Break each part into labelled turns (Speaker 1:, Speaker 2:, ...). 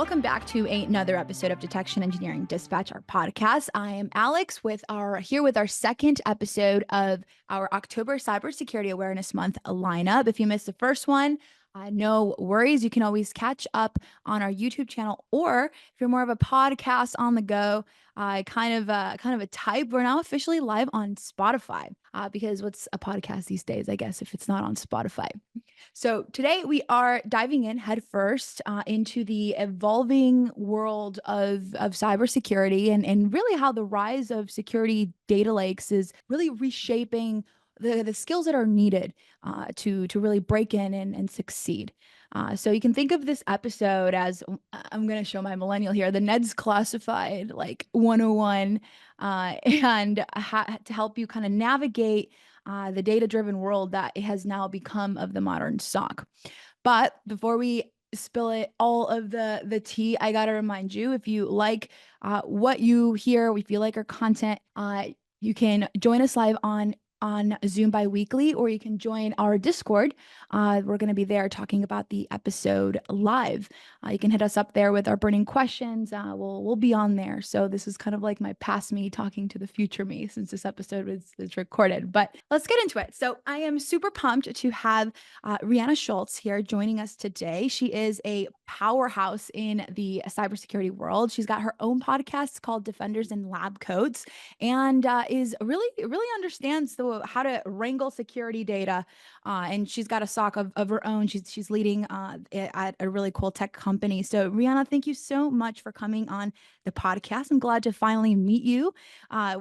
Speaker 1: Welcome back to another episode of Detection Engineering Dispatch, our podcast. I am Alex with our second episode of our October Cybersecurity Awareness Month lineup. If you missed the first one, no worries. You can always catch up on our YouTube channel, or if you're more of a podcast on the go, kind of a type, we're now officially live on Spotify. Because what's a podcast these days, I guess, if it's not on Spotify? So today we are diving in headfirst into the evolving world of cybersecurity and really how the rise of security data lakes is really reshaping the skills that are needed to really break in and succeed. So you can think of this episode as I'm going to show my millennial here, the Ned's Classified like 101, and to help you kind of navigate the data-driven world that it has now become of the modern SOC. But before we spill it all of the tea, I gotta remind you, if you like what you hear, if you like our content, you can join us live on Zoom bi-weekly, or you can join our Discord. We're going to be there talking about the episode live. You can hit us up there with our burning questions. We'll be on there. So this is kind of like my past me talking to the future me, since this episode is recorded. But let's get into it. So I am super pumped to have Reanna Schultz here joining us today. She is a powerhouse in the cybersecurity world. She's got her own podcast called Defenders and Lab Coats, and is really understands how to wrangle security data. And she's got a SOC of her own. She's leading at a really cool tech company. So Reanna, thank you so much for coming on the podcast. I'm glad to finally meet you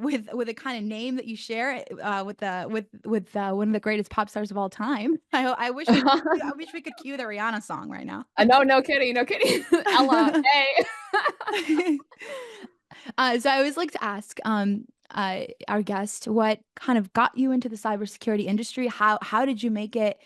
Speaker 1: with a kind of name that you share with one of the greatest pop stars of all time. I wish I wish we could cue the Rihanna song right now.
Speaker 2: No kidding. Ella, hey.
Speaker 1: So I always like to ask our guest what kind of got you into the cybersecurity industry. How did you make it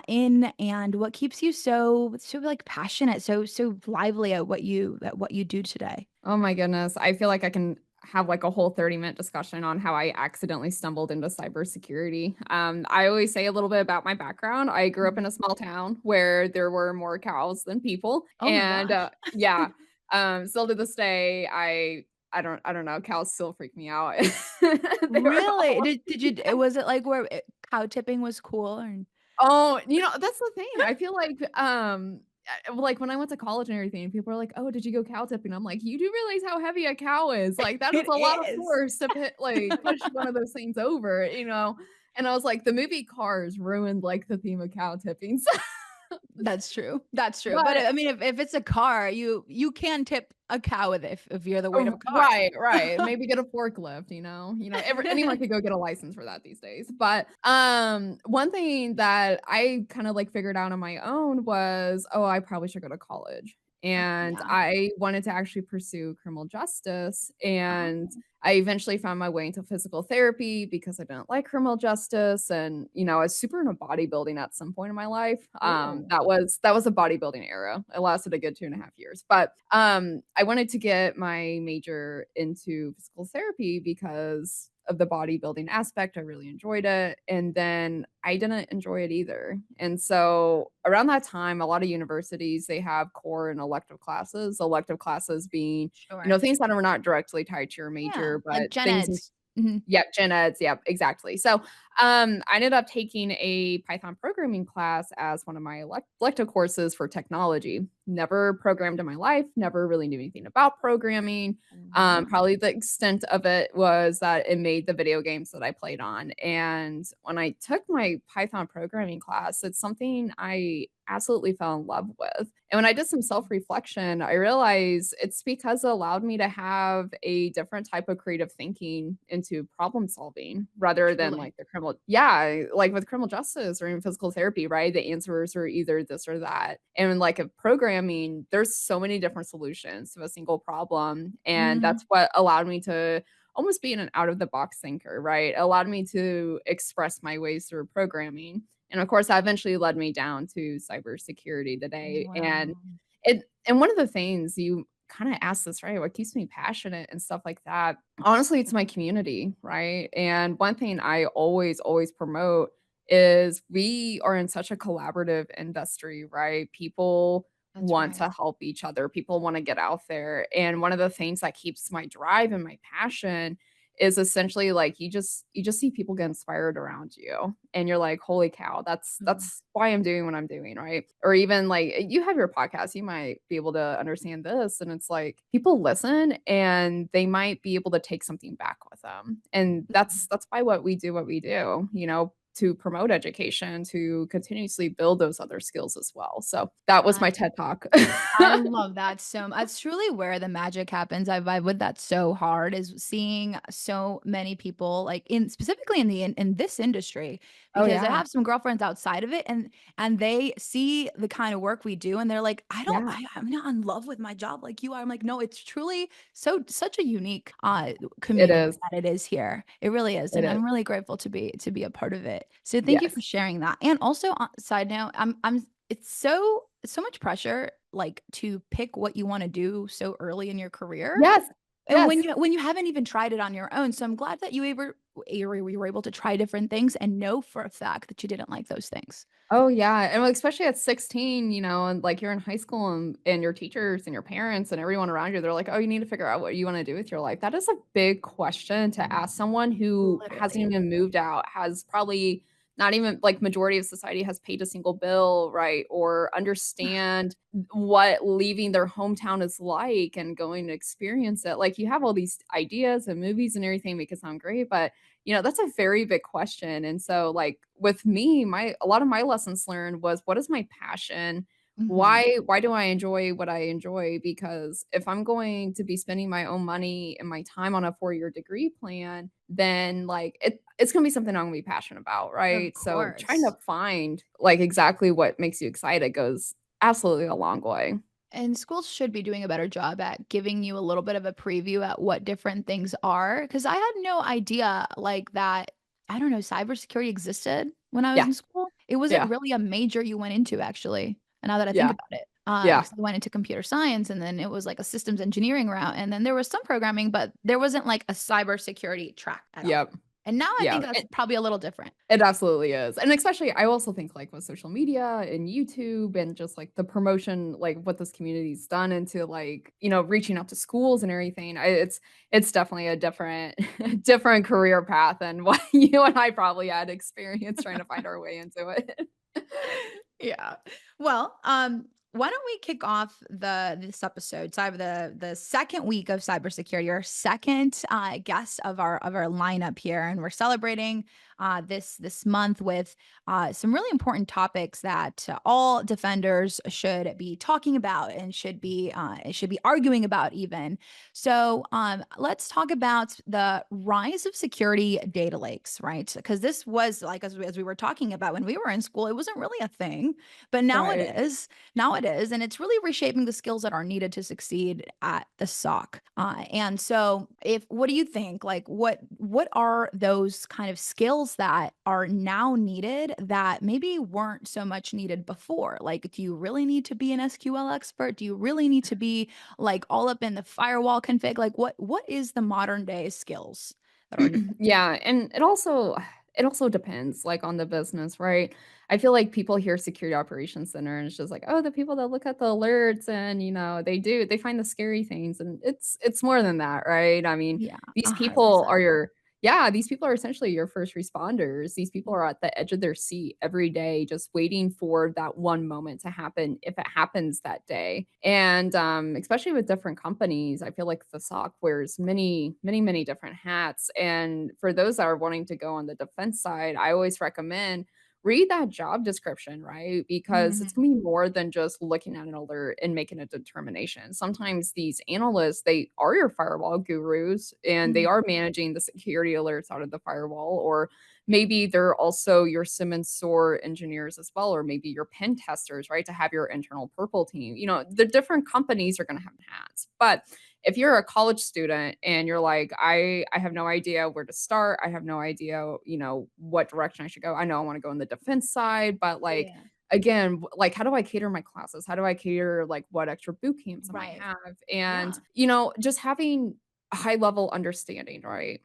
Speaker 1: in, and what keeps you so like passionate, so lively at what you do today?
Speaker 2: Oh my goodness. I feel like I can have like a whole 30-minute discussion on how I accidentally stumbled into cybersecurity. I always say a little bit about my background. I grew up in a small town where there were more cows than people.
Speaker 1: Oh my
Speaker 2: And
Speaker 1: gosh.
Speaker 2: yeah, still to this day, I don't know, cows still freak me out. They were
Speaker 1: Really?
Speaker 2: all
Speaker 1: Did you was it like where cow tipping was cool? Or
Speaker 2: Oh, that's the thing. I feel like when I went to college and everything, people are like, "Oh, did you go cow tipping?" I'm like, "You do realize how heavy a cow is? Like, that is
Speaker 1: it
Speaker 2: a lot of
Speaker 1: is.
Speaker 2: force to push one of those things over, you know?" And I was like, the movie Cars ruined, like, the theme of cow tipping.
Speaker 1: That's true. That's true. But
Speaker 2: But
Speaker 1: I mean, if it's a car, you can tip a cow with it if you're the weight of a car.
Speaker 2: right. Maybe get a forklift, anyone could go get a license for that these days. But, one thing that I kinda, like, figured out on my own was, "Oh, I probably should go to college." And
Speaker 1: Yeah.
Speaker 2: I wanted to actually pursue criminal justice, and
Speaker 1: Oh.
Speaker 2: I eventually found my way into physical therapy because I didn't like criminal justice, and, I was super into bodybuilding at some point in my life.
Speaker 1: Ooh.
Speaker 2: That was a bodybuilding era. It lasted a good 2.5 years. But, I wanted to get my major into physical therapy because of the bodybuilding aspect. I really enjoyed it. And then I didn't enjoy it either. And so around that time, a lot of universities, they have core and elective classes being,
Speaker 1: Sure.
Speaker 2: things that are not directly tied to your
Speaker 1: Yeah,
Speaker 2: major,
Speaker 1: like
Speaker 2: but
Speaker 1: gen
Speaker 2: things.
Speaker 1: eds. Mhm.
Speaker 2: Yep, gen eds, yep, exactly. So, I ended up taking a Python programming class as one of my elective courses for technology. Never programmed in my life, never really knew anything about programming.
Speaker 1: Wow.
Speaker 2: Probably the extent of it was that it made the video games that I played on. And when I took my Python programming class, it's something I absolutely fell in love with. And when I did some self-reflection, I realized it's because it allowed me to have a different type of creative thinking into problem solving rather than
Speaker 1: Truly.
Speaker 2: like the criminal. Yeah, like with criminal justice or in physical therapy, right? The answers are either this or that. And like of programming, there's so many different solutions to a single problem. And
Speaker 1: Mhm.
Speaker 2: that's what allowed me to almost be an out of the box thinker, right? It allowed me to express my ways through programming. And of course, that eventually led me down to cybersecurity today. And
Speaker 1: Wow.
Speaker 2: one of the things you kind of asked this, right? What keeps me passionate and stuff like that. Honestly, it's my community, right? And one thing I always promote is we are in such a collaborative industry, right? People
Speaker 1: That's
Speaker 2: want
Speaker 1: right.
Speaker 2: to help each other. People want to get out there. And one of the things that keeps my drive and my passion is essentially like you just see people get inspired around you and you're like, holy cow,
Speaker 1: Mhm.
Speaker 2: that's why I'm doing what I'm doing, right? Or even like you have your podcast, you might be able to understand this. And it's like people listen and they might be able to take something back with them. And
Speaker 1: Mhm.
Speaker 2: that's why what we do, to promote education, to continuously build those other skills as well. So that was
Speaker 1: I
Speaker 2: my TED Talk.
Speaker 1: I love that so that's truly where the magic happens. I vibe with that so hard is seeing so many people like in specifically in this industry
Speaker 2: Oh,
Speaker 1: because I
Speaker 2: yeah.
Speaker 1: have some girlfriends outside of it and they see the kind of work we do and they're like,
Speaker 2: Yeah,
Speaker 1: I'm not in love with my job like you are. I'm like, no, it's truly such a unique
Speaker 2: it
Speaker 1: community
Speaker 2: is.
Speaker 1: that it is here. It really is.
Speaker 2: It
Speaker 1: And
Speaker 2: is.
Speaker 1: I'm really grateful to be a part of it. So thank you for
Speaker 2: Yes.
Speaker 1: sharing that. And also side note, I'm it's so much pressure like to pick what you want to do so early in your career
Speaker 2: Yes.
Speaker 1: and
Speaker 2: Yes.
Speaker 1: when you haven't even tried it on your own. So I'm glad that you were able to try different things and know for a fact that you didn't like those things.
Speaker 2: Oh, yeah, and, like, especially at 16, and, like, you're in high school and your teachers and your parents and everyone around you, they're like, "Oh, you need to figure out what you wanna do with your life." That is a big question to ask someone who hasn't
Speaker 1: Literally.
Speaker 2: even moved out, has probably not even like, majority of society has paid a single bill, right, or understand what leaving their hometown is like and going to experience it. Like, you have all these ideas and movies and everything make it sound great, but that's a very big question. And so, like, with me, my a lot of my lessons learned was what is my passion?
Speaker 1: Mhm.
Speaker 2: Why do I enjoy what I enjoy? Because if I'm going to be spending my own money and my time on a 4-year degree plan, then like it's gonna be something I'm gonna be passionate about,
Speaker 1: Of
Speaker 2: right? So trying to
Speaker 1: course.
Speaker 2: find like exactly what makes you excited goes absolutely a long way.
Speaker 1: And schools should be doing a better job at giving you a little bit of a preview at what different things are. Because I had no idea like that, I don't know, cybersecurity existed when I was
Speaker 2: Yeah,
Speaker 1: in school. It wasn't
Speaker 2: yeah,
Speaker 1: really a major you went into actually. And now that I think
Speaker 2: yeah,
Speaker 1: about it,
Speaker 2: yeah,
Speaker 1: because I went into computer science and then it was like a systems engineering route. And then there was some programming, but there wasn't like a cybersecurity track at all.
Speaker 2: yep,
Speaker 1: And now I
Speaker 2: yeah.
Speaker 1: think that's probably a little different.
Speaker 2: It absolutely is, and especially I also think, like, with social media and YouTube and just, like, the promotion, like, what this community's done into, like, reaching out to schools and everything, it's definitely a different different career path than what you and I probably had experience trying to find our way into it.
Speaker 1: Yeah. Well, why don't we kick off this episode? So I have the second week of cybersecurity, our second guest of our lineup here, and we're celebrating this month with some really important topics that all defenders should be talking about and should be arguing about even. So let's talk about the rise of security data lakes, right? Because this was like as we were talking about when we were in school, it wasn't really a thing, but now it
Speaker 2: Right.
Speaker 1: is. Now it is, and it's really reshaping the skills that are needed to succeed at the SOC. And so, if what do you think? Like, what are those kind of skills that are now needed that maybe weren't so much needed before? Like, do you really need to be an SQL expert? Do you really need to be like all up in the firewall config? Like, what is the modern day skills that are needed?
Speaker 2: Yeah, and it also depends, like, on the business, right? I feel like people hear security operations center, and it's just like, "Oh, the people that look at the alerts and, they find the scary things," and it's more than that, right? I mean,
Speaker 1: Yeah,
Speaker 2: these people
Speaker 1: 100%.
Speaker 2: are your yeah, these people are essentially your first responders. These people are at the edge of their seat every day just waiting for that one moment to happen if it happens that day. And, especially with different companies, I feel like the SOC wears many, many, many different hats, and for those that are wanting to go on the defense side, I always recommend read that job description, right? Because it's
Speaker 1: Mhm,
Speaker 2: gonna be more than just looking at an alert and making a determination. Sometimes these analysts, they are your firewall gurus, and they
Speaker 1: mhm,
Speaker 2: are managing the security alerts out of the firewall, or maybe they're also your SIM and SOAR engineers as well, or maybe your pen testers, right? To have your internal purple team. The different companies are gonna have hats. But if you're a college student and you're like, I have no idea where to start, I have no idea, what direction I should go. I know I want to go in the defense side, but like
Speaker 1: yeah,
Speaker 2: again, like how do I cater my classes? How do I cater like what extra boot camps I might
Speaker 1: right.
Speaker 2: have? And,
Speaker 1: Yeah.
Speaker 2: just having a high level understanding, right?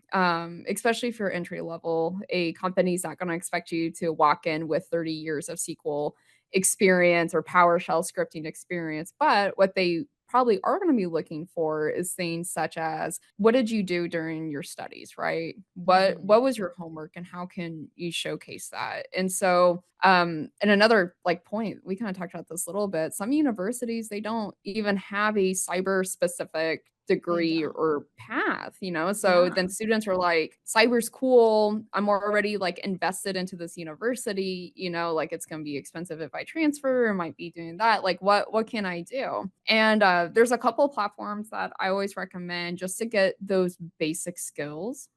Speaker 2: Especially if you're entry level, a company's not going to expect you to walk in with 30 years of SQL experience or PowerShell scripting experience. But what they probably are going to be looking for is things such as what did you do during your studies, right? What was your homework and how can you showcase that? And so and another like point, we kind of talked about this a little bit. Some universities they don't even have a cyber specific
Speaker 1: They
Speaker 2: degree
Speaker 1: don't.
Speaker 2: or path, you know? So
Speaker 1: Yeah.
Speaker 2: then students are like, cyber's cool. I'm already like invested into this university, you know, like it's gonna be expensive if I transfer, I might be doing that. Like what can I do? And there's a couple platforms that I always recommend just to get those basic skills.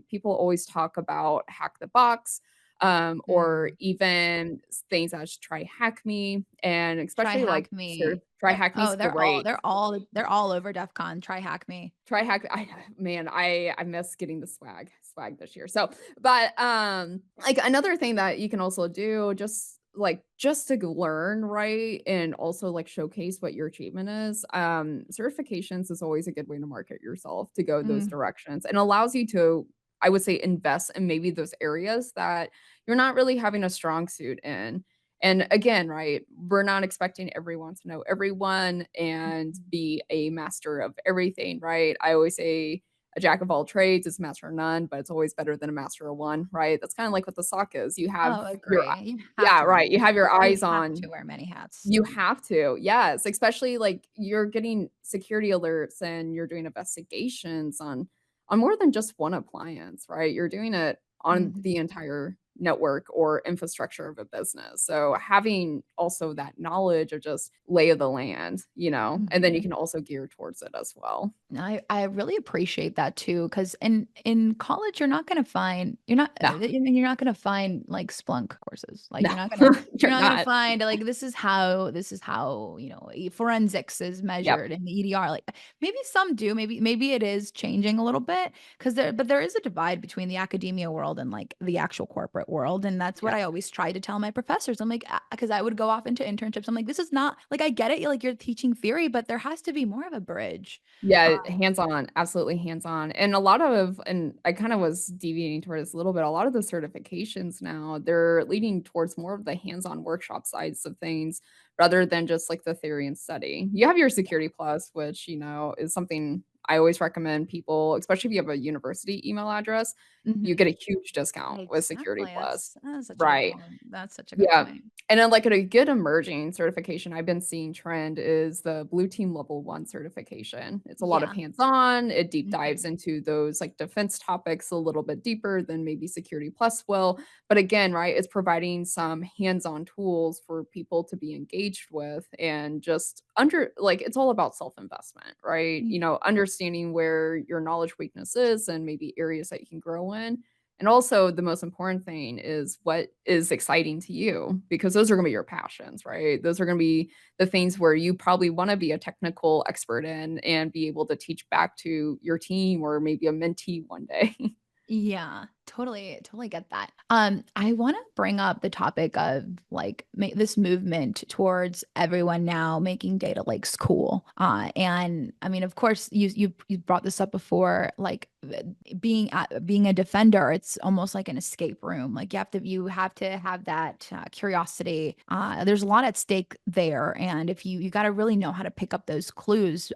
Speaker 2: People always talk about Hack the Box or
Speaker 1: Mm.
Speaker 2: even things as Try Hack Me, and
Speaker 1: Try
Speaker 2: especially
Speaker 1: Hack
Speaker 2: like
Speaker 1: Me.
Speaker 2: Try Hack Me's
Speaker 1: They're all
Speaker 2: great.
Speaker 1: they're all over DEF CON. Try Hack Me.
Speaker 2: Try Hack I man, I miss getting the swag this year. So, but, like, another thing that you can also do just to learn, right, and also, like, showcase what your achievement is, certifications is always a good way to market yourself to go those
Speaker 1: Mm.
Speaker 2: directions, and allows you to, I would say, invest in maybe those areas that you're not really having a strong suit in. And again, right, we're not expecting everyone to know everyone and
Speaker 1: Mhm.
Speaker 2: be a master of everything, right? I always say a jack of all trades is a master of none, but it's always better than a master of one, right? That's kind of like what the sock is. You have
Speaker 1: Oh,
Speaker 2: your
Speaker 1: agree. You have
Speaker 2: yeah,
Speaker 1: to wear
Speaker 2: right. You
Speaker 1: many
Speaker 2: have your
Speaker 1: you
Speaker 2: eyes
Speaker 1: have to
Speaker 2: on
Speaker 1: wear many hats.
Speaker 2: you have to. Yes, especially like you're getting security alerts and you're doing investigations on more than just one appliance, right? You're doing it on
Speaker 1: Mhm.
Speaker 2: the entire network or infrastructure of a business. So having also that knowledge of just lay of the land, you know, and then you
Speaker 1: Mhm.
Speaker 2: can also gear towards it as well.
Speaker 1: I really appreciate that too, because in college,
Speaker 2: No,
Speaker 1: you're not gonna find, like, Splunk courses. Like,
Speaker 2: no,
Speaker 1: you're
Speaker 2: you're
Speaker 1: not gonna
Speaker 2: not.
Speaker 1: find, like, this is how, forensics is
Speaker 2: Yep.
Speaker 1: measured in the EDR. Like, maybe some do, maybe it is changing a little bit, but there is a divide between the academia world and, like, the actual corporate world, and that's what
Speaker 2: Yeah.
Speaker 1: I always try to tell my professors. I'm like, because I would go off into internships. I'm like, "This is not like, I get it, like, you're teaching theory, but there has to be more of a bridge."
Speaker 2: Yeah, hands-on, absolutely hands-on, and a lot of and I kind of was deviating towards this a little bit, a lot of the certifications now, they're leading towards more of the hands-on workshop sides of things rather than just, like, the theory and study. You have your Security Plus, which, you know, is something I always recommend people, especially if you have a university email address, you
Speaker 1: Mhm.
Speaker 2: get a huge discount with Security
Speaker 1: Exactly,
Speaker 2: Plus.
Speaker 1: that's such a good
Speaker 2: Right.
Speaker 1: point. That's such a good
Speaker 2: Yeah.
Speaker 1: point.
Speaker 2: And then, like, a good emerging certification I've been seeing trend is the Blue Team Level 1 certification. It's a lot of
Speaker 1: Yeah.
Speaker 2: hands-on, it deep dives
Speaker 1: Mhm.
Speaker 2: into those, like, defense topics a little bit deeper than maybe Security Plus will, but again, right, it's providing some hands-on tools for people to be engaged with and just it's all about self-investment, right? You
Speaker 1: Mm.
Speaker 2: know, understanding where your knowledge weakness is and maybe areas that you can grow in, and also, the most important thing is what is exciting to you because those are gonna be your passions, right? Those are gonna be the things where you probably wanna be a technical expert in and be able to teach back to your team or maybe a mentee one day.
Speaker 1: Yeah, totally get that. I wanna bring up the topic of, like, ma this movement towards everyone now making data lakes cool. And, I mean, of course, you brought this up before, like, being a defender, it's almost like an escape room. Like, you have to have that, curiosity. There's a lot at stake there, and if you gotta really know how to pick up those clues,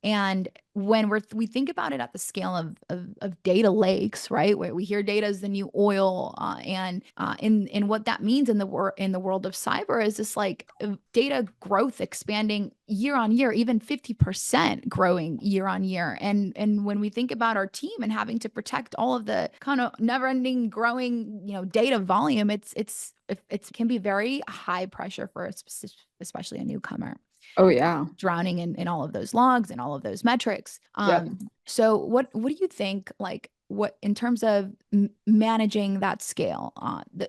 Speaker 1: and when we think about it at the scale of data lakes, right? Where we hear data is the new oil, and in what that means in the world of cyber is this like data growth expanding year on year, even 50% growing year on year. And when we think about our team and having to protect all of the kind of never-ending growing, data volume, it can be very high pressure for especially a newcomer,
Speaker 2: Oh, yeah.
Speaker 1: drowning in all of those logs and all of those metrics.
Speaker 2: Yep.
Speaker 1: So what do you think, like, what in terms of managing that scale,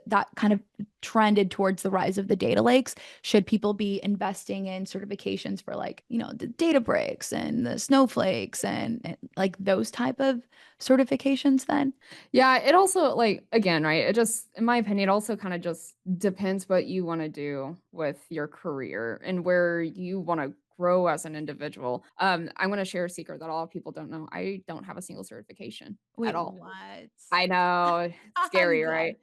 Speaker 1: that kind of trended towards the rise of the data lakes? Should people be investing in certifications for, like, the Databricks and the Snowflakes and like those type of certifications then?
Speaker 2: Yeah, it also like again, right? It just in my opinion, it also kind of just depends what you want to do with your career and where you want to grow as an individual. I'm going to share a secret that a lot of people don't know. I don't have a single certification at
Speaker 1: Wait,
Speaker 2: all.
Speaker 1: what?
Speaker 2: I know,
Speaker 1: I'm
Speaker 2: scary,
Speaker 1: glad.
Speaker 2: right?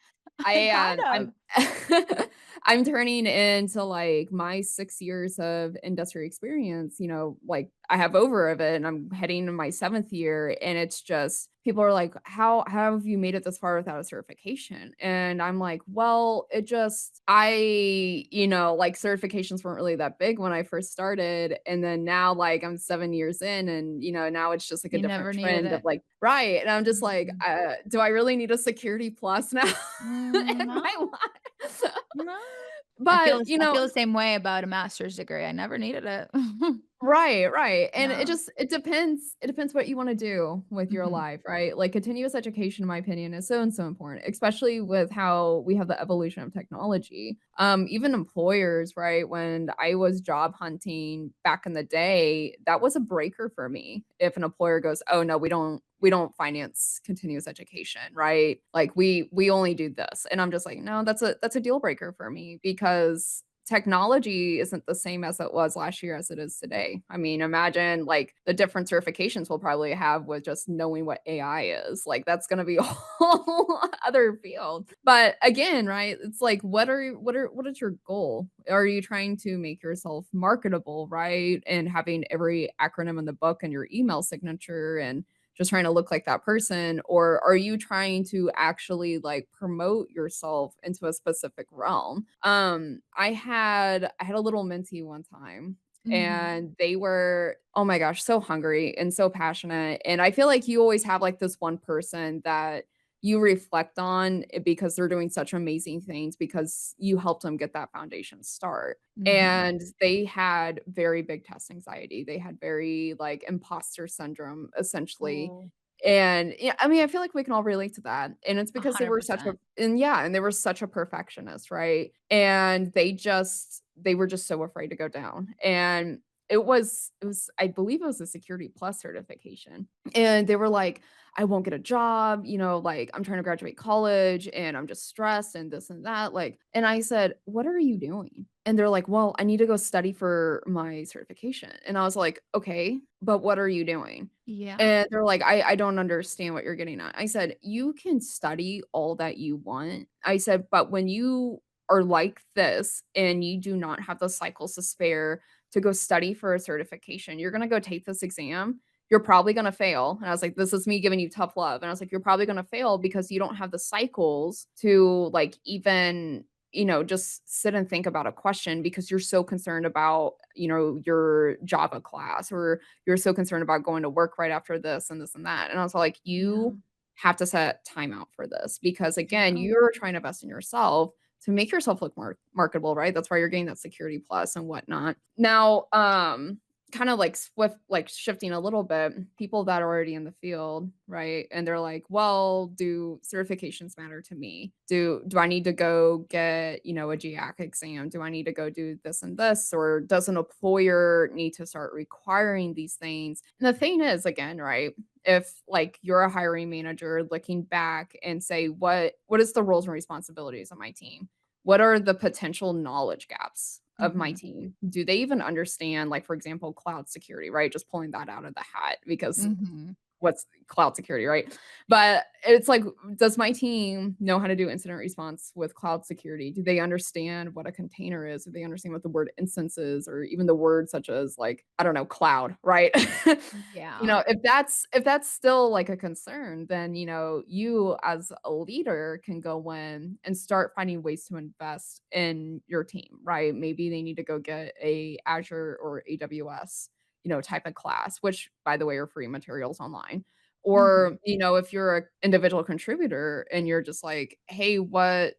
Speaker 2: I
Speaker 1: Kind
Speaker 2: I'm
Speaker 1: of.
Speaker 2: I'm turning into like my 6 years of industry experience, like I have over of it and I'm heading to my 7th year. And it's just people are like, how have you made it this far without a certification? And I'm like, well, like certifications weren't really that big when I first started. And then now like I'm 7 years in and now it's just like a
Speaker 1: You
Speaker 2: different
Speaker 1: never needed
Speaker 2: trend of
Speaker 1: it.
Speaker 2: like, right. And I'm just like,
Speaker 1: Mhm.
Speaker 2: do I really need a security plus now in
Speaker 1: No,
Speaker 2: my life?
Speaker 1: no.
Speaker 2: But,
Speaker 1: I feel the same way about a master's degree. I never needed it.
Speaker 2: right, right, and
Speaker 1: Yeah.
Speaker 2: it depends what you wanna do with your
Speaker 1: Mhm.
Speaker 2: life, right? Like, continuous education, in my opinion, is so and so important, especially with how we have the evolution of technology. Even employers, right? When I was job hunting back in the day, that was a breaker for me. If an employer goes, "Oh, no, we don't finance continuous education," right? Like, we only do this, and I'm just like, "No, that's a deal breaker for me," because technology isn't the same as it was last year as it is today. I mean, imagine like the different certifications we'll probably have with just knowing what AI is. Like that's going to be a whole other field. But again, right? It's like what is your goal? Are you trying to make yourself marketable, right? And having every acronym in the book in your email signature and just trying to look like that person, or are you trying to actually like promote yourself into a specific realm? I had a little mentee one time
Speaker 1: Mhm.
Speaker 2: and they were, oh my gosh, so hungry and so passionate, and I feel like you always have like this one person that you reflect on because they're doing such amazing things because you helped them get that foundation start.
Speaker 1: Mhm.
Speaker 2: And they had very big test anxiety. They had very like imposter syndrome essentially.
Speaker 1: Oh,
Speaker 2: And yeah, I mean, I feel like we can all relate to that. And it's because they were such a
Speaker 1: 100%.
Speaker 2: and yeah, and they were such a perfectionist, right? And they were just so afraid to go down. And it was I believe it was a Security Plus certification. And they were like, I won't get a job, like I'm trying to graduate college and I'm just stressed and this and that. Like, and I said, what are you doing? And they're like, well, I need to go study for my certification. And I was like, okay, but what are you doing?
Speaker 1: Yeah.
Speaker 2: And they're like, I don't understand what you're getting at. I said, you can study all that you want. I said, but when you are like this and you do not have the cycles to spare to go study for a certification, you're gonna go take this exam. You're probably gonna fail. And I was like, this is me giving you tough love. And I was like, you're probably gonna fail because you don't have the cycles to like even just sit and think about a question because you're so concerned about, your Java class, or you're so concerned about going to work right after this and this and that. And I was like,
Speaker 1: Yeah.
Speaker 2: you have to set time out for this because again,
Speaker 1: Yeah.
Speaker 2: you're trying to invest in yourself to make yourself look more marketable, right? That's why you're getting that security plus and whatnot. Now, kind of like swift like shifting a little bit, people that are already in the field, right? And they're like, well, do certifications matter to me? Do I need to go get, a GAC exam? Do I need to go do this and this? Or does an employer need to start requiring these things? And the thing is, again, right? If like you're a hiring manager looking back and say, what is the roles and responsibilities of my team? What are the potential knowledge gaps of my
Speaker 1: Mhm.
Speaker 2: team? Do they even understand, like, for example, cloud security, right? Just pulling that out of the hat because
Speaker 1: Mhm.
Speaker 2: what's cloud security, right? But it's like, does my team know how to do incident response with cloud security? Do they understand what a container is? Do they understand what the word instance is, or even the word such as like, I don't know, cloud, right?
Speaker 1: Yeah.
Speaker 2: If that's still like a concern, then you as a leader can go in and start finding ways to invest in your team, right? Maybe they need to go get a Azure or AWS type of class, which by the way are free materials online.
Speaker 1: Mhm.
Speaker 2: Or, if you're an individual contributor and you're just like, hey, what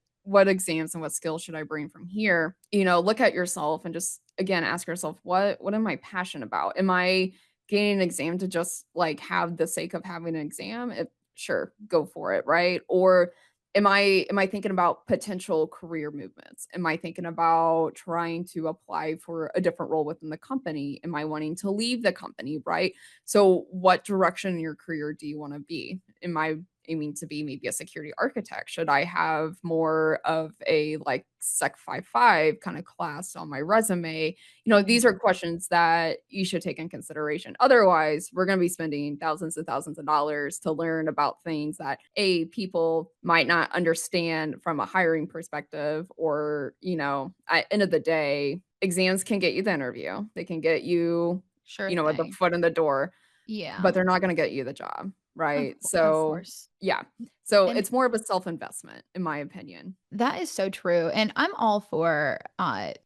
Speaker 2: exams and what skills should I bring from here? Look at yourself and just again ask yourself, what am I passionate about? Am I getting an exam to just like have the sake of having an exam? If sure, go for it, right? Or am I thinking about potential career movements? Am I thinking about trying to apply for a different role within the company? Am I wanting to leave the company, right? So what direction in your career do you want to be? aiming to be maybe a security architect? Should I have more of a like Sec 5 kind of class on my resume? These are questions that you should take in consideration. Otherwise, we're going to be spending thousands and thousands of dollars to learn about things that people might not understand from a hiring perspective, or, at end of the day, exams can get you the interview. They can get you,
Speaker 1: Sure
Speaker 2: at the
Speaker 1: thing.
Speaker 2: foot in the door,
Speaker 1: Yeah.
Speaker 2: but they're not going to get you the job, right?
Speaker 1: Of
Speaker 2: So,
Speaker 1: course.
Speaker 2: yeah. So
Speaker 1: And
Speaker 2: it's more of a self-investment in my opinion.
Speaker 1: that is so true. And I'm all for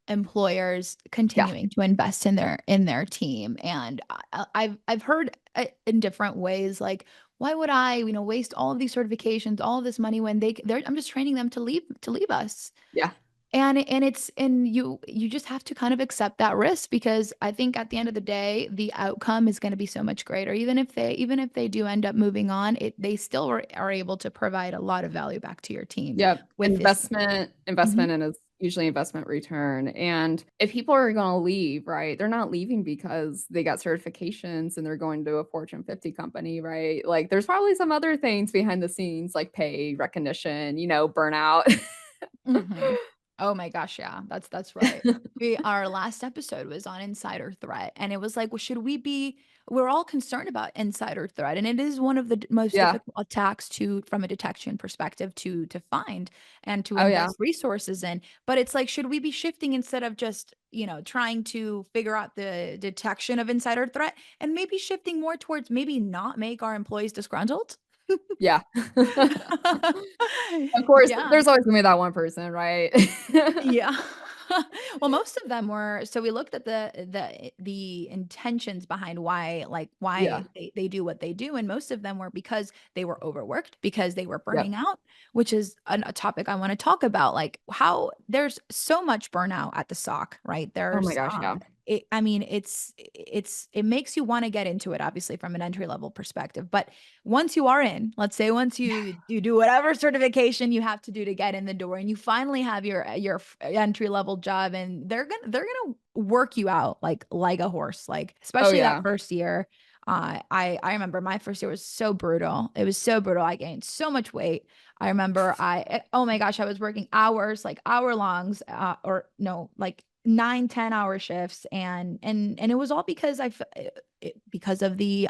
Speaker 1: employers
Speaker 2: Yeah.
Speaker 1: continuing to invest in their team. And I've heard in different ways, like, why would I, waste all of these certifications, all of this money when I'm just training them to leave us.
Speaker 2: Yeah.
Speaker 1: And you just have to kind of accept that risk, because I think at the end of the day, the outcome is going to be so much greater. Even if they do end up moving on, they still are able to provide a lot of value back to your team
Speaker 2: Yeah,
Speaker 1: with this.
Speaker 2: investment, and it's usually investment return. And if people are gonna leave, right, they're not leaving because they got certifications and they're going to a Fortune 50 company, right? Like, there's probably some other things behind the scenes, like pay, recognition, burnout.
Speaker 1: Mhm. Oh my gosh, yeah, that's right. Our last episode was on insider threat, and it was like, well, we're all concerned about insider threat, and it is one of the most
Speaker 2: Yeah.
Speaker 1: difficult attacks from a detection perspective to find and to
Speaker 2: Oh, yeah.
Speaker 1: invest resources in. But it's like, should we be shifting, instead of just, trying to figure out the detection of insider threat, and maybe shifting more towards maybe not make our employees disgruntled?
Speaker 2: Yeah. Of course,
Speaker 1: Yeah.
Speaker 2: there's always gonna be that one person, right?
Speaker 1: Yeah. Well, most of them were, so we looked at the intentions behind
Speaker 2: Yeah.
Speaker 1: why they do what they do, and most of them were because they were overworked, because they were burning
Speaker 2: Yep.
Speaker 1: out, which is a topic I want to talk about, like how there's so much burnout at the SOC, right?
Speaker 2: Oh my gosh, yeah.
Speaker 1: I mean, it makes you want to get into it, obviously, from an entry level perspective, but once you are in, let's say once you do whatever certification you have to do to get in the door, and you finally have your entry level job, and they're gonna work you out like a horse, like
Speaker 2: Oh,
Speaker 1: especially that
Speaker 2: yeah.
Speaker 1: first year. I remember my first year was so brutal. It was so brutal. I gained so much weight. I remember oh my gosh, I was working hours, like hour longs, or no, like 9-10 hour shifts, and it was all because because of the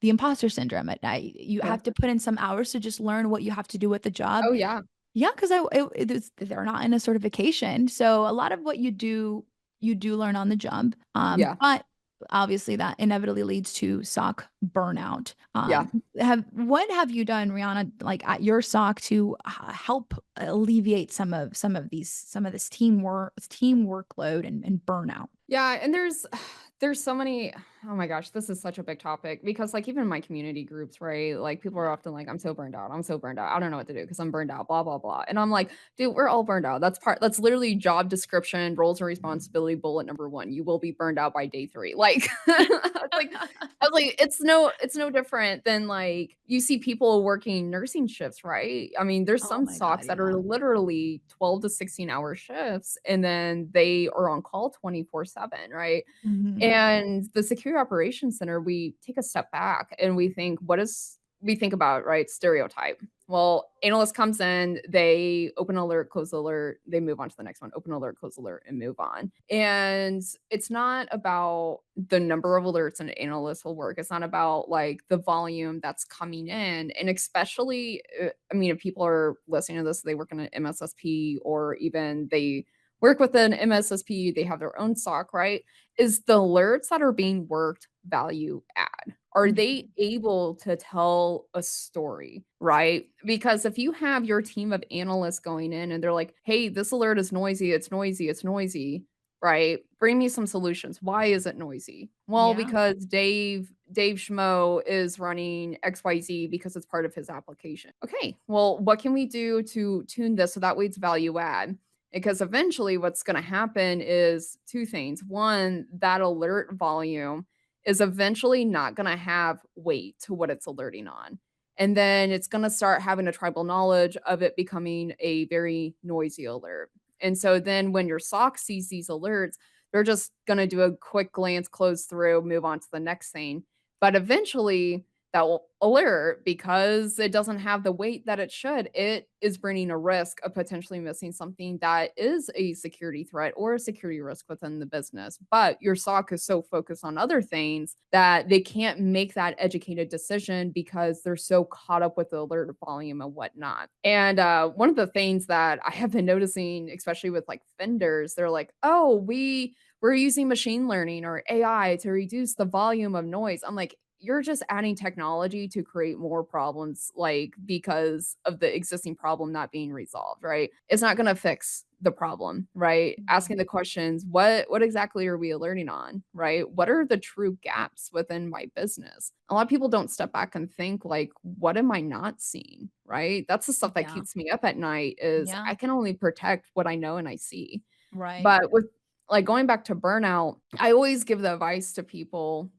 Speaker 1: imposter syndrome at night. You
Speaker 2: Yeah.
Speaker 1: have to put in some hours to just learn what you have to do with the job.
Speaker 2: Oh, yeah.
Speaker 1: Yeah, because they're not in a certification, so a lot of what you do learn on the job.
Speaker 2: Yeah.
Speaker 1: But obviously that inevitably leads to SOC burnout.
Speaker 2: Yeah.
Speaker 1: Have What have you done, Rihanna, like at your SOC, to help alleviate some of this team workload and burnout?
Speaker 2: Yeah, and there's so many. Oh my gosh, this is such a big topic because like even in my community groups, right? Like people are
Speaker 1: Yeah.
Speaker 2: often like, I'm so burned out. I'm so burned out. I don't know what to do because I'm burned out, blah, blah, blah. And I'm like, dude, we're all burned out. That's literally job description, roles and responsibility, bullet number one. You will be burned out by day three. Like I was like, it's no different than like you see people working nursing shifts, right? I mean, there's
Speaker 1: Oh
Speaker 2: some
Speaker 1: my God,
Speaker 2: socks that are
Speaker 1: yeah.
Speaker 2: literally 12 to 16-hour shifts, and then they are on call 24/7, right?
Speaker 1: Mhm.
Speaker 2: And the security operations center, we take a step back and we think about, right, stereotype. Well, analyst comes in, they open alert, close alert, they move on to the next one, open alert, close alert, and move on. And it's not about the number of alerts an analyst will work. It's not about like the volume that's coming in. And especially, I mean, if people are listening to this, they work in an MSSP or even they work with an MSSP, they have their own SOC, right? Is the alerts that are being worked value add? Are they
Speaker 1: Mhm.
Speaker 2: able to tell a story, right? Because if you have your team of analysts going in and they're like, hey, this alert is noisy, it's noisy, it's noisy, right? Bring me some solutions. Why is it noisy? Well,
Speaker 1: Yeah.
Speaker 2: because Dave Schmo is running XYZ because it's part of his application. Okay, well, what can we do to tune this so that way it's value add? Because eventually what's going to happen is two things. One, that alert volume is eventually not going to have weight to what it's alerting on. And then it's going to start having a tribal knowledge of it becoming a very noisy alert. And so then when your SOC sees these alerts, they're just going to do a quick glance, close through, move on to the next thing. But eventually, that alert, because it doesn't have the weight that it should, it is bringing a risk of potentially missing something that is a security threat or a security risk within the business. But your SOC is so focused on other things that they can't make that educated decision because they're so caught up with the alert volume and whatnot. And one of the things that I have been noticing, especially with like vendors, they're like, oh, we're using machine learning or AI to reduce the volume of noise. I'm like, you're just adding technology to create more problems, like because of the existing problem not being resolved, right? It's not going to fix the problem, right?
Speaker 1: Mhm.
Speaker 2: Asking the questions, what exactly are we alerting on, right? What are the true gaps within my business? A lot of people don't step back and think like, what am I not seeing, right? That's the stuff that
Speaker 1: Yeah.
Speaker 2: keeps me up at night is
Speaker 1: Yeah.
Speaker 2: I can only protect what I know and I see.
Speaker 1: Right.
Speaker 2: But with like going back to burnout, I always give the advice to people,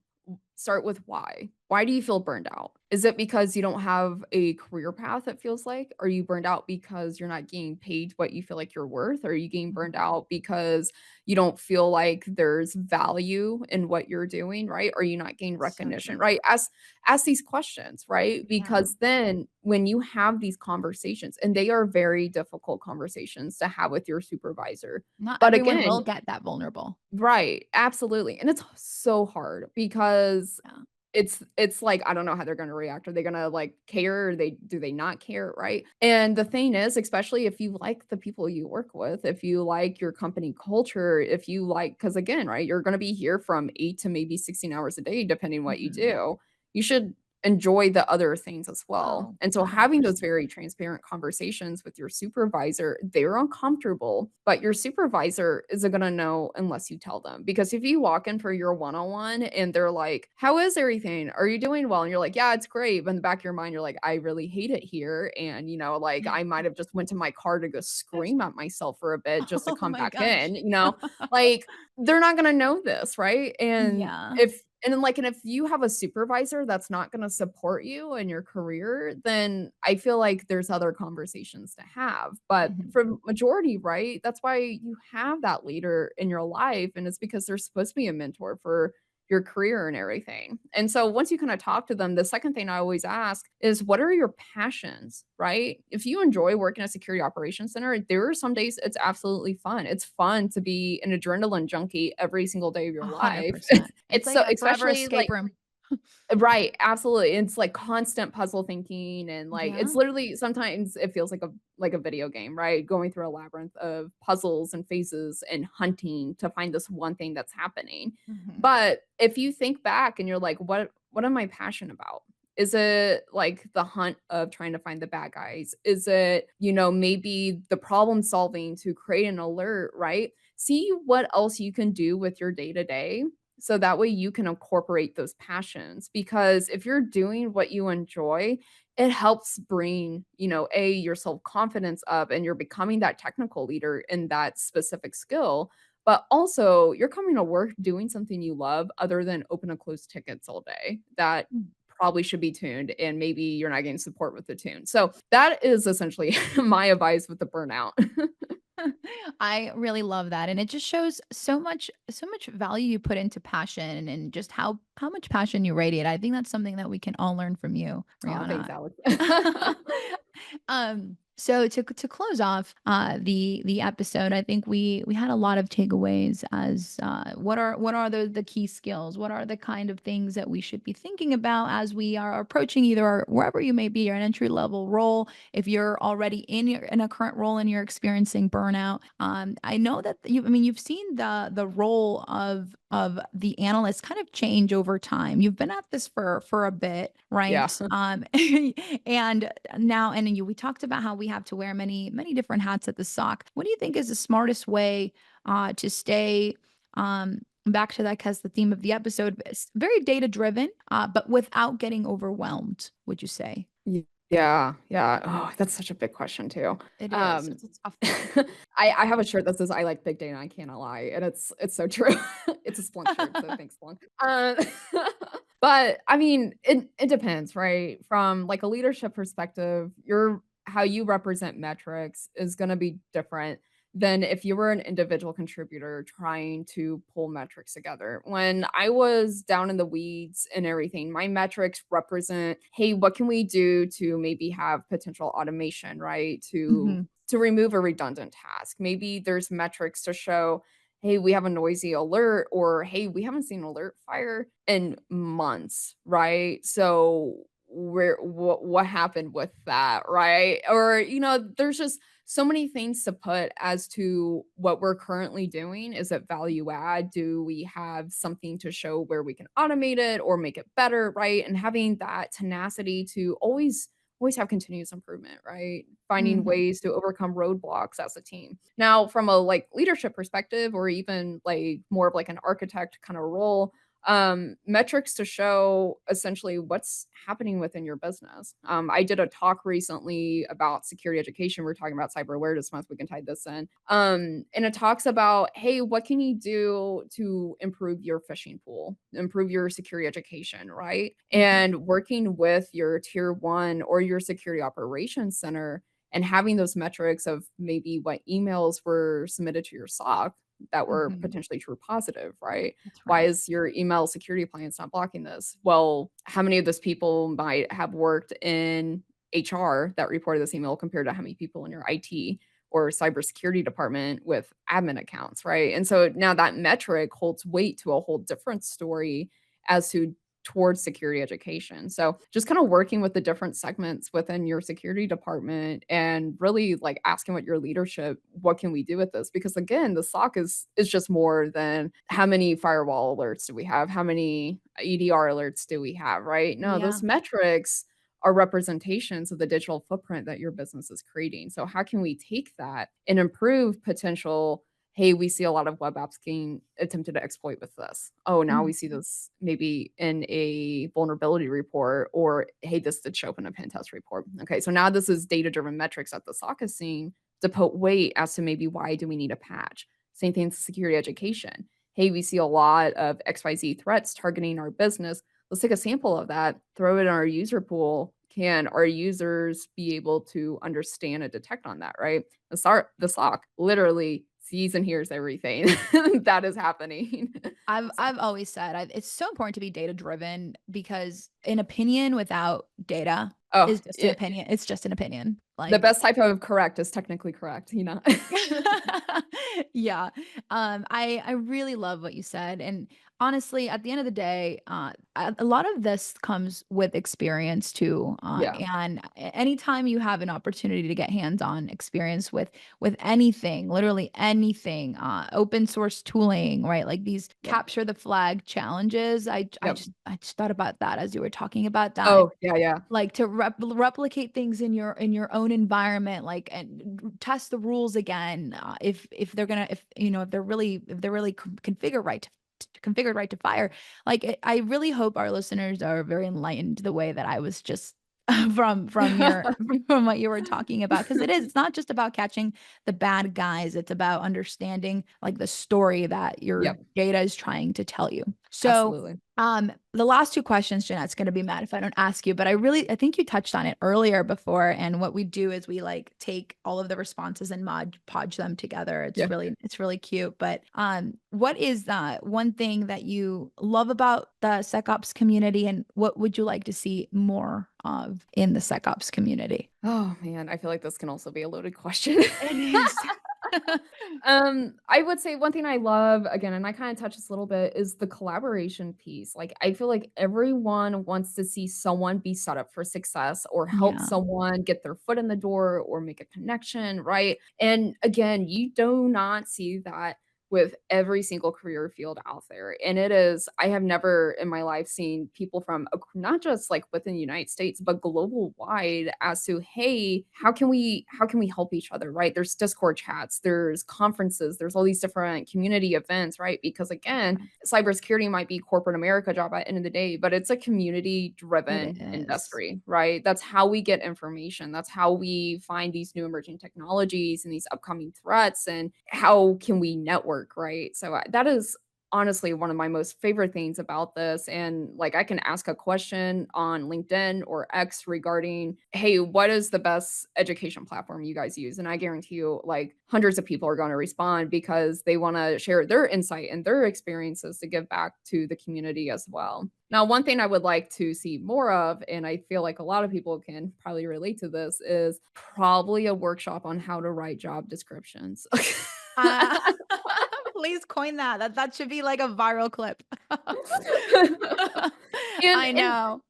Speaker 2: start with why. Why do you feel burned out? Is it because you don't have a career path, it feels like? Are you burned out because you're not getting paid what you feel like you're worth? Are you getting burned
Speaker 1: Mhm.
Speaker 2: out because you don't feel like there's value in what you're doing, right? Are you not getting
Speaker 1: So
Speaker 2: recognition,
Speaker 1: true.
Speaker 2: right? Ask these questions, right?
Speaker 1: Yeah.
Speaker 2: Because then when you have these conversations, and they are very difficult conversations to have with your supervisor.
Speaker 1: Not
Speaker 2: But
Speaker 1: everyone
Speaker 2: again,
Speaker 1: will get that vulnerable.
Speaker 2: right, absolutely, and it's so hard because
Speaker 1: Yeah.
Speaker 2: it's like, I don't know how they're gonna react. Are they gonna, like, care? Or do they not care, right? And the thing is, especially if you like the people you work with, if you like your company culture, if you like, because again, right, you're gonna be here from 8 to maybe 16 hours a day depending what you
Speaker 1: Mhm.
Speaker 2: do. You should enjoy the other things as well.
Speaker 1: Oh,
Speaker 2: And so having those
Speaker 1: 100%.
Speaker 2: very transparent conversations with your supervisor, they're uncomfortable, but your supervisor isn't going to know unless you tell them. Because if you walk in for your one-on-one and they're like, "How is everything? Are you doing well?" And you're like, "Yeah, it's great." But in the back of your mind, you're like, "I really hate it here." And, like I might have just went to my car to go scream at myself for a bit just to
Speaker 1: Oh
Speaker 2: come
Speaker 1: my
Speaker 2: back
Speaker 1: gosh.
Speaker 2: in, like they're not going to know this, right? And
Speaker 1: Yeah.
Speaker 2: if you have a supervisor that's not gonna support you in your career, then I feel like there's other conversations to have. But
Speaker 1: Mhm.
Speaker 2: for majority, right, that's why you have that leader in your life, and it's because they're supposed to be a mentor for your career and everything. And so once you kinda talk to them, the second thing I always ask is, "What are your passions?" Right? If you enjoy working at a security operations center, there are some days it's absolutely fun. It's fun to be an adrenaline junkie every single day of your life.
Speaker 1: 100%. It's
Speaker 2: It's
Speaker 1: like
Speaker 2: so
Speaker 1: a forever
Speaker 2: especially,
Speaker 1: escape
Speaker 2: like
Speaker 1: room.
Speaker 2: right, absolutely, it's, like, constant puzzle thinking and, like,
Speaker 1: Yeah.
Speaker 2: it's literally sometimes it feels like a video game, right? Going through a labyrinth of puzzles and phases and hunting to find this one thing that's happening.
Speaker 1: Mhm.
Speaker 2: But if you think back and you're like, "What am I passionate about?" Is it, like, the hunt of trying to find the bad guys? Is it, maybe the problem solving to create an alert, right? See what else you can do with your day to day so that way you can incorporate those passions, because if you're doing what you enjoy, it helps bring, your self-confidence up and you're becoming that technical leader in that specific skill. But also you're coming to work doing something you love other than open and close tickets all day that
Speaker 1: Mm.
Speaker 2: probably should be tuned and maybe you're not getting support with the tune. So that is essentially my advice with the burnout.
Speaker 1: I really love that, and it just shows so much value you put into passion and just how much passion you radiate. I think that's something that we can all learn from you,
Speaker 2: Oh, thanks,
Speaker 1: Rihanna.
Speaker 2: Alex.
Speaker 1: So to close off the episode, I think we had a lot of takeaways as what are the key skills? What are the kind of things that we should be thinking about as we are approaching either wherever you may be, your entry level role, if you're already in a current role and you're experiencing burnout. I know that you've seen the role of the analyst kind of change over time. You've been at this for a bit,
Speaker 2: Yeah.
Speaker 1: right? And now, and we talked about how we have to wear many different hats at the SOC. What do you think is the smartest way to stay back to that, because the theme of the episode is very data driven, but without getting overwhelmed, would you say?
Speaker 2: Yeah, yeah. Oh, that's such a big question too.
Speaker 1: It is.
Speaker 2: Um,
Speaker 1: It's a tough one.
Speaker 2: I have a shirt that says, "I like big data, I cannot lie," and it's so true. It's a Splunk shirt, so thanks, Splunk. But, I mean, it depends, right? From, like, a leadership perspective, how you represent metrics is gonna be different than if you were an individual contributor trying to pull metrics together. When I was down in the weeds and everything, my metrics represent, hey, what can we do to maybe have potential automation, right?
Speaker 1: Hmm.
Speaker 2: To remove a redundant task. Maybe there's metrics to show, hey, we have a noisy alert, or hey, we haven't seen an alert fire in months, right? So where what happened with that, right? Or there's just so many things to put as to what we're currently doing. Is it value add? Do we have something to show where we can automate it or make it better, right? And having that tenacity to always have continuous improvement, right? Finding
Speaker 1: Hmm.
Speaker 2: ways to overcome roadblocks as a team. Now, from a like leadership perspective, or even like more of like an architect kind of role, metrics to show essentially what's happening within your business. I did a talk recently about security education. We're talking about cyber awareness month. We can tie this in. And it talks about, hey, what can you do to improve your phishing pool, improve your security education, right?
Speaker 1: Hmm.
Speaker 2: And working with your tier one or your security operations center and having those metrics of maybe what emails were submitted to your SOC that were
Speaker 1: Hmm.
Speaker 2: potentially true positive, right?
Speaker 1: That's
Speaker 2: Why
Speaker 1: right.
Speaker 2: is your email security appliance not blocking this? Well, how many of those people might have worked in HR that reported this email compared to how many people in your IT or cybersecurity department with admin accounts, right? And so now that metric holds weight to a whole different story as to towards security education. So just kind of working with the different segments within your security department and really like asking what your leadership, what can we do with this? Because again, the SOC is just more than how many firewall alerts do we have? How many EDR alerts do we have, right? No,
Speaker 1: Yeah.
Speaker 2: those metrics are representations of the digital footprint that your business is creating. So how can we take that and improve potential, hey, we see a lot of web apps being attempted to exploit with this. Oh, now we see
Speaker 1: Mhm.
Speaker 2: this maybe in a vulnerability report, or hey, this did show up in a pen test report. Okay, so now this is data-driven metrics that the SOC is seeing to put weight as to maybe why do we need a patch. Same thing with security education. Hey, we see a lot of XYZ threats targeting our business. Let's take a sample of that, throw it in our user pool. Can our users be able to understand and detect on that, right? The SOC literally sees and hears everything that is happening. So
Speaker 1: I've always said it's so important to be data driven because an opinion without data
Speaker 2: oh,
Speaker 1: is just an opinion. It's just an opinion.
Speaker 2: the
Speaker 1: Like
Speaker 2: best type of correct is technically correct, you know?
Speaker 1: yeah. I really love what you said. And honestly, at the end of the day, a lot of this comes with experience too.
Speaker 2: Yeah,
Speaker 1: And anytime you have an opportunity to get hands-on experience with anything, literally anything, open source tooling, right? Like these
Speaker 2: yep,
Speaker 1: capture the flag challenges.
Speaker 2: yep.
Speaker 1: I just thought about that as you were talking about that,
Speaker 2: Oh, yeah, yeah,
Speaker 1: like to replicate things in your own environment, like, and test the rules again, if they're gonna, if you know, if they're really configured right to configured right to fire. Like I really hope our listeners are very enlightened the way that I was just from your from what you were talking about, because it's not just about catching the bad guys, it's about understanding like the story that your
Speaker 2: yep,
Speaker 1: data is trying to tell you. So
Speaker 2: absolutely.
Speaker 1: the last two questions, Jeanette's going to be mad if I don't ask you, but I think you touched on it earlier before. And what we do is we like take all of the responses and podge them together.
Speaker 2: Yeah.
Speaker 1: It's really cute. But what is one thing that you love about the SecOps community, and what would you like to see more of in the SecOps community?
Speaker 2: Oh, man, I feel like this can also be a loaded question.
Speaker 1: It is.
Speaker 2: I would say one thing I love, again, and I kinda touched this a little bit, is the collaboration piece. Like, I feel like everyone wants to see someone be set up for success or help
Speaker 1: Yeah,
Speaker 2: someone get their foot in the door or make a connection, right? And again, you do not see that with every single career field out there. And it is, I have never in my life seen people from not just like within the United States, but global wide as to, hey, how can we help each other, right? There's Discord chats, there's conferences, there's all these different community events, right? Because again,
Speaker 1: yeah,
Speaker 2: cybersecurity might be corporate America job at the end of the day, but it's a community
Speaker 1: it
Speaker 2: driven
Speaker 1: is.
Speaker 2: industry, right? That's how we get information. That's how we find these new emerging technologies and these upcoming threats, and how can we network, right? So that is honestly one of my most favorite things about this. And like I can ask a question on LinkedIn or X regarding, hey, what is the best education platform you guys use? And I guarantee you, like hundreds of people are going to respond because they want to share their insight and their experiences to give back to the community as well. Now, one thing I would like to see more of, and I feel like a lot of people can probably relate to this, is probably a workshop on how to write job descriptions.
Speaker 1: Uh, please coin that. That should be like a viral clip.
Speaker 2: and
Speaker 1: I
Speaker 2: and
Speaker 1: know.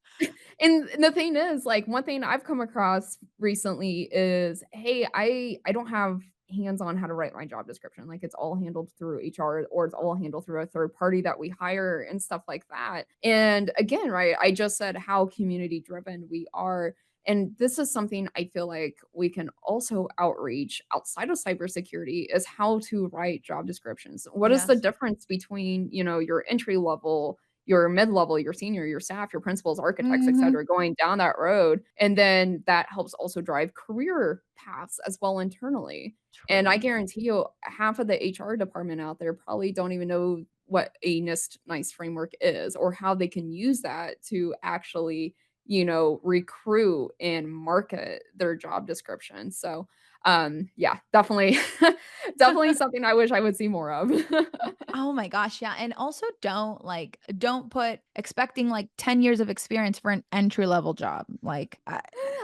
Speaker 2: and the thing is, like, one thing I've come across recently is, hey, I don't have hands on how to write my job description. Like, it's all handled through HR or it's all handled through a third party that we hire and stuff like that. And again, right, I just said how community driven we are. And this is something I feel like we can also outreach outside of cybersecurity is how to write job descriptions. What is the
Speaker 1: Yes.
Speaker 2: difference between, your entry level, your mid-level, your senior, your staff, your principals, architects, et
Speaker 1: Mhm.
Speaker 2: cetera, going down that road. And then that helps also drive career paths as well internally. And I
Speaker 1: True.
Speaker 2: guarantee you half of the HR department out there probably don't even know what a NIST framework is or how they can use that to actually, recruit and market their job description. So, yeah, definitely definitely something I wish I would see more of.
Speaker 1: Oh my gosh, yeah, and also don't put expecting, like, 10 years of experience for an entry level job, like, I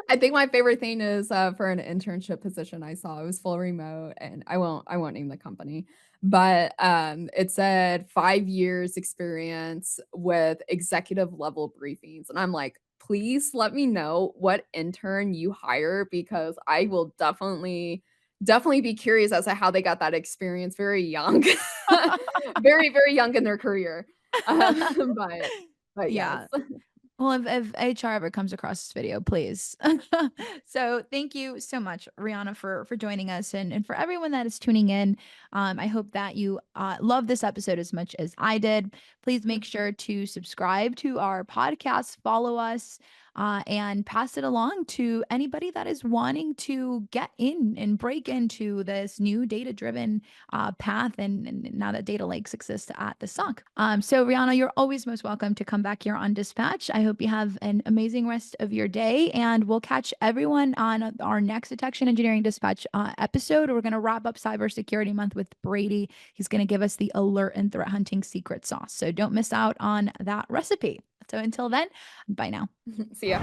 Speaker 2: I think my favorite thing is, for an internship position I saw, it was full remote, and I won't name the company, but, it said 5 years experience with executive level briefings, and I'm like, "Please let me know what intern you hire because I will definitely be curious as to how they got that experience very young." Very, very young in their career. But but yes.
Speaker 1: Yeah. Well, if HR ever comes across this video, please. So thank you so much, Rihanna, for joining us and for everyone that is tuning in. I hope that you love this episode as much as I did. Please make sure to subscribe to our podcast, follow us, and pass it along to anybody that is wanting to get in and break into this new data-driven path. And now that data lakes exist at the SOC. So Rihanna, you're always most welcome to come back here on Dispatch. I hope you have an amazing rest of your day, and we'll catch everyone on our next Detection Engineering Dispatch episode. We're going to wrap up Cybersecurity Month with Brady. He's going to give us the alert and threat hunting secret sauce. So don't miss out on that recipe. So until then, bye now.
Speaker 2: See ya.